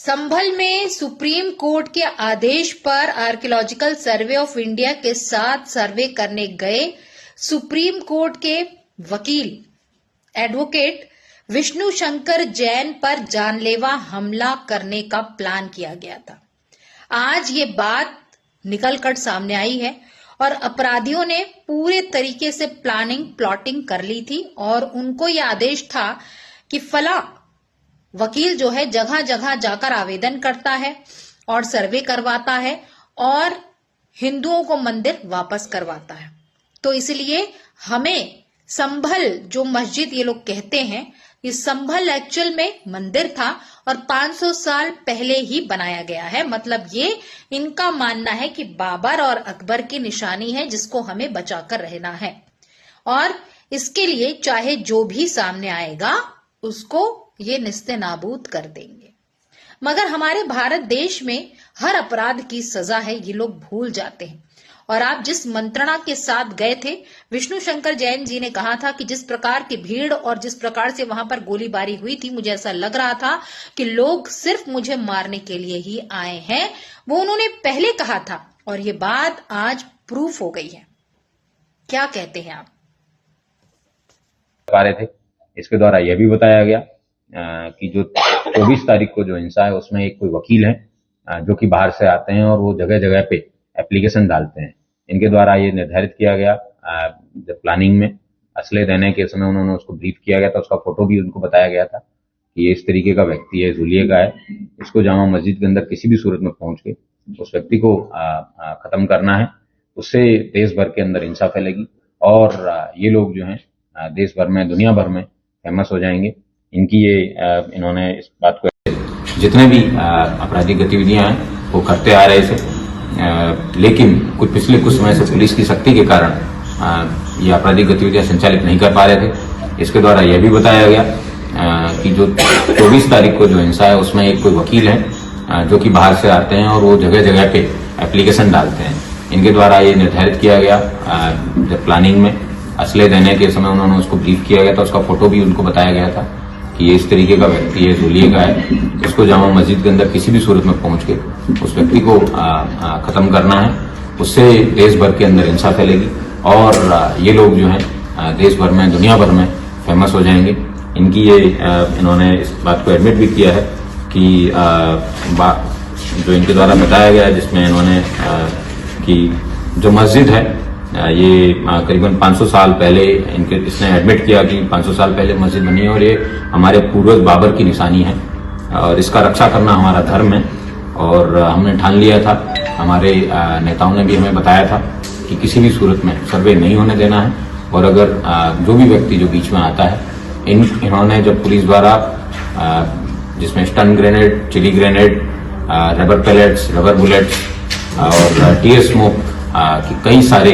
संभल में supreme court के आदेश पर आर्कियोलॉजिकल सर्वे ऑफ इंडिया के साथ सर्वे करने गए सुप्रीम कोर्ट के वकील एडवोकेट विष्णु शंकर जैन पर जानलेवा हमला करने का प्लान किया गया था। आज ये बात निकलकर सामने आई है और अपराधियों ने पूरे तरीके से प्लॉटिंग कर ली थी और उनको यह आदेश था कि फला वकील जो है जगह जगह जाकर आवेदन करता है और सर्वे करवाता है और हिंदुओं को मंदिर वापस करवाता है। तो इसलिए हमें संभल जो मस्जिद ये लोग कहते हैं, ये संभल एक्चुअल में मंदिर था और 500 साल पहले ही बनाया गया है। मतलब ये इनका मानना है कि बाबर और अकबर की निशानी है जिसको हमें बचाकर रहना है और इसके लिए चाहे जो भी सामने आएगा उसको ये निस्ते नाबूद कर देंगे। मगर हमारे भारत देश में हर अपराध की सजा है, ये लोग भूल जाते हैं। और आप जिस मंत्रणा के साथ गए थे, विष्णु शंकर जैन जी ने कहा था कि जिस प्रकार की भीड़ और जिस प्रकार से वहां पर गोलीबारी हुई थी, मुझे ऐसा लग रहा था कि लोग सिर्फ मुझे मारने के लिए ही आए हैं। वो उन्होंने पहले कहा था और ये बात आज प्रूफ हो गई है। क्या कहते हैं आप? रहे थे, इसके द्वारा यह भी बताया गया कि जो 24 तारीख को जो हिंसा है उसमें एक कोई वकील है जो कि बाहर से आते हैं और वो जगह जगह पे एप्लीकेशन डालते हैं। इनके द्वारा ये निर्धारित किया गया, जब प्लानिंग में असले देने के समय उन्होंने उसको ब्रीफ किया गया था, उसका फोटो भी उनको बताया गया था कि ये इस तरीके का व्यक्ति है, जुलिये का है, इसको जामा मस्जिद के अंदर किसी भी सूरत में पहुंच के उस व्यक्ति को खत्म करना है। उससे देश भर के अंदर हिंसा फैलेगी और ये लोग जो है देश भर में, दुनिया भर में फेमस हो जाएंगे। इनकी ये इन्होंने इस बात को जितने भी आपराधिक गतिविधियां हैं वो करते आ रहे थे, लेकिन पिछले कुछ समय से पुलिस की सख्ती के कारण ये आपराधिक गतिविधियां संचालित नहीं कर पा रहे थे। इसके द्वारा यह भी बताया गया कि जो 24 तारीख को जो हिंसा है उसमें एक कोई वकील है जो कि बाहर से आते हैं और वो जगह जगह पे एप्लीकेशन डालते हैं। इनके द्वारा ये निर्धारित किया गया, जब प्लानिंग में असले देने के समय उन्होंने उसको ब्रीफ किया गया था, उसका फोटो भी उनको बताया गया था कि ये इस तरीके का व्यक्ति है, जुलिये का है, इसको जामा मस्जिद के अंदर किसी भी सूरत में पहुंच के उस व्यक्ति को खत्म करना है। उससे देश भर के अंदर हिंसा फैलेगी और ये लोग जो है देश भर में, दुनिया भर में फेमस हो जाएंगे। इनकी ये इन्होंने इस बात को एडमिट भी किया है कि जो इनके द्वारा बताया गया है, जिसमें इन्होंने कि जो मस्जिद है ये करीबन 500 साल पहले इसने एडमिट किया कि 500 साल पहले मस्जिद बनी है और ये हमारे पूर्वज बाबर की निशानी है और इसका रक्षा करना हमारा धर्म है। और हमने ठान लिया था, हमारे नेताओं ने भी हमें बताया था कि किसी भी सूरत में सर्वे नहीं होने देना है और अगर जो भी व्यक्ति जो बीच में आता है, इन्होंने जब पुलिस द्वारा जिसमें stun grenade, chilli grenade, rubber pellets, rubber bullets और टीयर स्मोक की कई सारे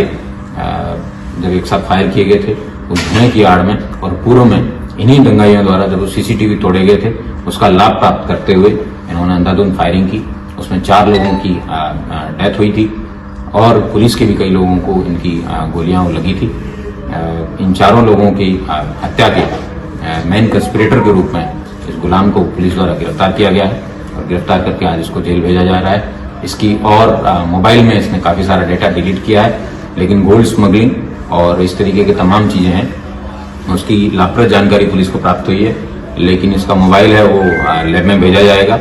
जब एक साथ फायर किए गए थे, उस धुएं की आड़ में और पूर्व में इन्हीं दंगाइयों द्वारा जब वो सीसीटीवी तोड़े गए थे, उसका लाभ प्राप्त करते हुए इन्होंने अंधाधुंध फायरिंग की। उसमें 4 लोगों की डेथ हुई थी और पुलिस के भी कई लोगों को इनकी गोलियां लगी थी। इन चारों लोगों की हत्या के मेन कंस्पिरेटर के रूप में इस गुलाम को पुलिस द्वारा गिरफ्तार किया गया है और गिरफ्तार करके आज इसको जेल भेजा जा रहा है। इसकी और मोबाइल में इसने काफी सारा डेटा डिलीट किया है, लेकिन गोल्ड स्मगलिंग और इस तरीके की तमाम चीजें हैं उसकी लाभप्रद जानकारी पुलिस को प्राप्त हुई है। लेकिन इसका मोबाइल है वो लैब में भेजा जाएगा,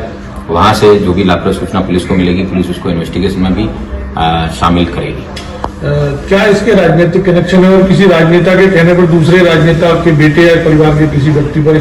वहां से जो भी लाभप्रद सूचना पुलिस को मिलेगी, पुलिस उसको इन्वेस्टिगेशन में भी शामिल करेगी। क्या इसके राजनीतिक कनेक्शन है और किसी राजनेता के कहने पर दूसरे राजनेता के बेटे या परिवार के किसी व्यक्ति पर